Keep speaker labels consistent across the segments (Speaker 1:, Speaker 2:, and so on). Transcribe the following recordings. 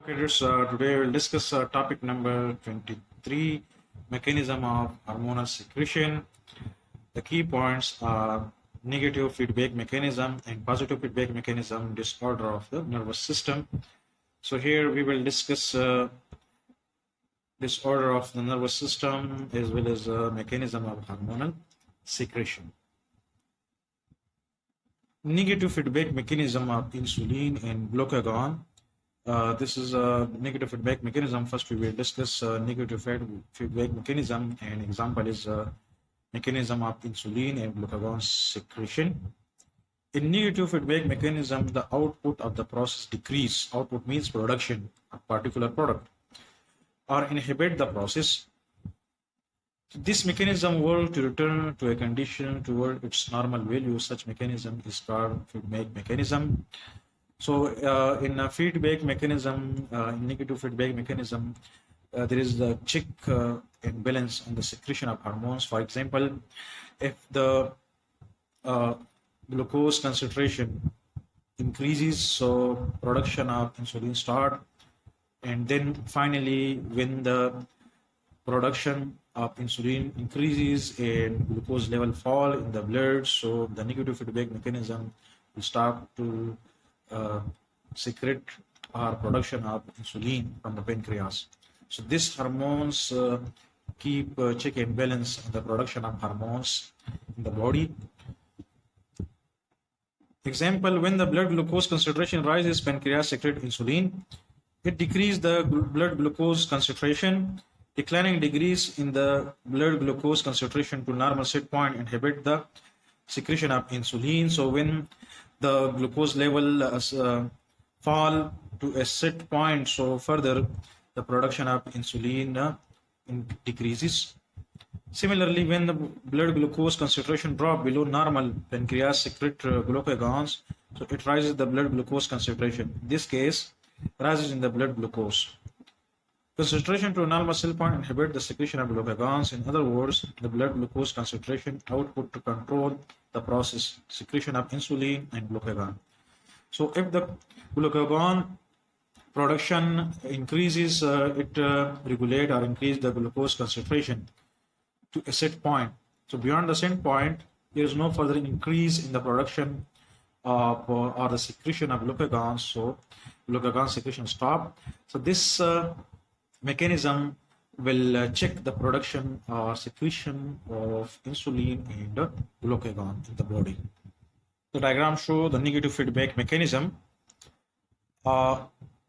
Speaker 1: Traders, today we'll discuss topic number 23, mechanism of hormonal secretion. The key points are negative feedback mechanism and positive feedback mechanism, disorder of the nervous system. So here we will discuss disorder of the nervous system as well as mechanism of hormonal secretion. Negative feedback mechanism of insulin and glucagon. This is a negative feedback mechanism. First, we will discuss negative feedback mechanism, and example is mechanism of insulin and glucagon secretion. In negative feedback mechanism, the output of the process decrease. Output means production of particular product, or inhibit the process. This mechanism will to return to a condition toward its normal value. Such mechanism is called feedback mechanism. So in a feedback mechanism, negative feedback mechanism, there is the check and balance on the secretion of hormones. For example, if the glucose concentration increases, so production of insulin start, and then finally when the production of insulin increases and glucose level fall in the blood, so the negative feedback mechanism will start to secrete or production of insulin from the pancreas. So these hormones keep check and balance the production of hormones in the body. Example, when the blood glucose concentration rises, pancreas secrete insulin. It decreases the blood glucose concentration. Declining degrees in the blood glucose concentration to normal set point inhibit the secretion of insulin. So when the glucose level fall to a set point, so further the production of insulin decreases. Similarly, when the blood glucose concentration drop below normal, pancreas secrete glucagons, so it rises the blood glucose concentration. In this case, rises in the blood glucose. Concentration to a normal cell point inhibit the secretion of glucagons. In other words, the blood glucose concentration output to control the process, secretion of insulin and glucagon. So if the glucagon production increases, it regulate or increase the glucose concentration to a set point. So beyond the set point, there is no further increase in the production of or the secretion of glucagons. So glucagon secretion stop. So this mechanism will check the production or secretion of insulin and glucagon in the body. The diagram shows the negative feedback mechanism.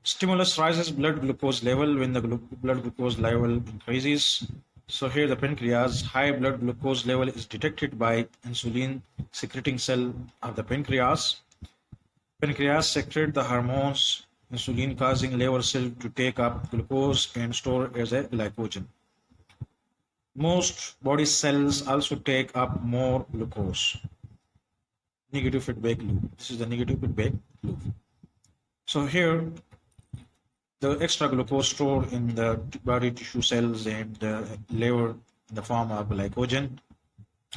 Speaker 1: Stimulus rises blood glucose level when the blood glucose level increases. So here the pancreas, high blood glucose level is detected by insulin secreting cell of the pancreas. Pancreas secrete the hormones insulin causing liver cell to take up glucose and store as a glycogen. Most body cells also take up more glucose. Negative feedback loop. This is the negative feedback loop. So here the extra glucose stored in the body tissue cells and liver in the form of glycogen.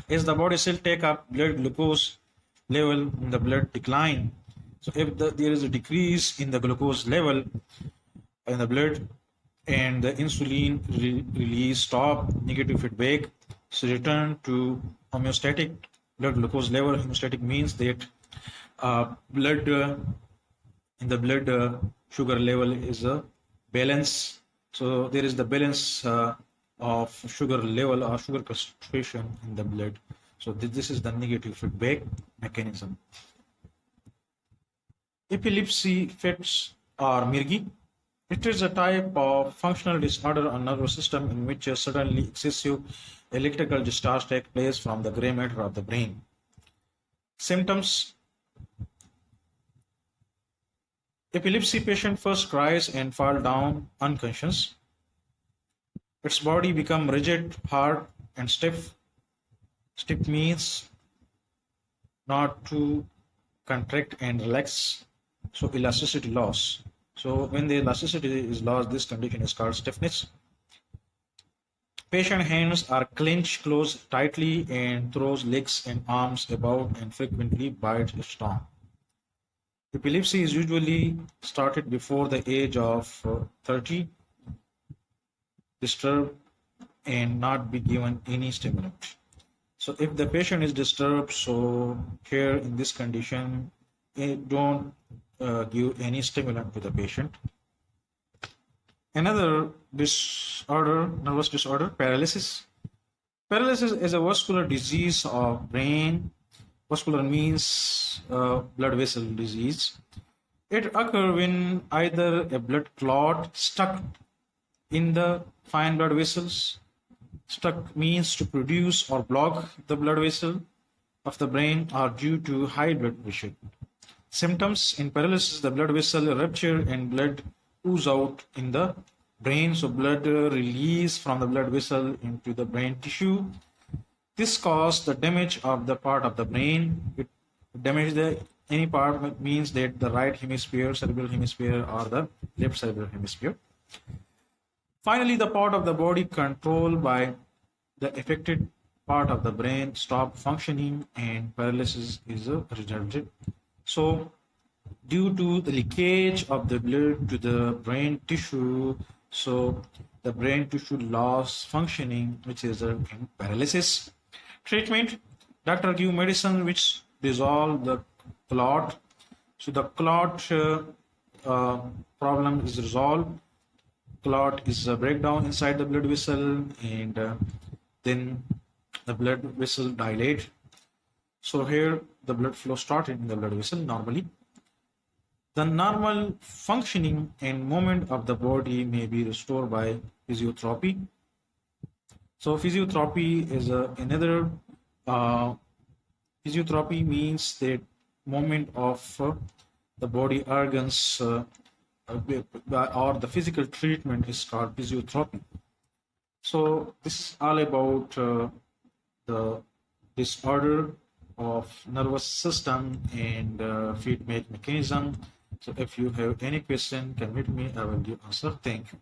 Speaker 1: As the body cell take up blood glucose level in the blood decline. So if there is a decrease in the glucose level in the blood and the insulin release stop, negative feedback, so return to homeostatic blood glucose level. Homeostatic means that blood in the blood sugar level is a balance. So there is the balance of sugar level or sugar concentration in the blood. So this is the negative feedback mechanism. Epilepsy fits or mirgi. It is a type of functional disorder on nervous system in which a suddenly excessive electrical discharge takes place from the gray matter of the brain. Symptoms: epilepsy patient first cries and fall down unconscious. Its body become rigid, hard, and stiff. Stiff means not to contract and relax. So elasticity loss. So when the elasticity is lost, this condition is called stiffness. Patient hands are clenched close tightly and throws legs and arms about and frequently bites its tongue. Epilepsy is usually started before the age of 30, disturbed, and not be given any stimulant. So if the patient is disturbed, so here in this condition, don't give any stimulant to the patient. Another disorder, nervous disorder, paralysis. Paralysis is a vascular disease of brain. Vascular means blood vessel disease. It occurs when either a blood clot stuck in the fine blood vessels. Stuck means to produce or block the blood vessel of the brain, or due to high blood pressure. Symptoms in paralysis: the blood vessel rupture and blood ooze out in the brain. So blood release from the blood vessel into the brain tissue. This causes the damage of the part of the brain. It damage the any part means that the right hemisphere, cerebral hemisphere, or the left cerebral hemisphere. Finally, the part of the body controlled by the affected part of the brain stop functioning and paralysis is resulted. So due to the leakage of the blood to the brain tissue, so the brain tissue loss functioning, which is a paralysis. Treatment: doctor give medicine which dissolve the clot. So the clot problem is resolved. Clot is a breakdown inside the blood vessel, and then the blood vessel dilate. So here the blood flow started in the blood vessel normally. The normal functioning and movement of the body may be restored by physiotherapy. So physiotherapy is another physiotherapy means that movement of the body organs or the physical treatment is called physiotherapy. So this is all about the disorder of nervous system and feedback mechanism. So if you have any question, can meet me, I will give answer. Thank you.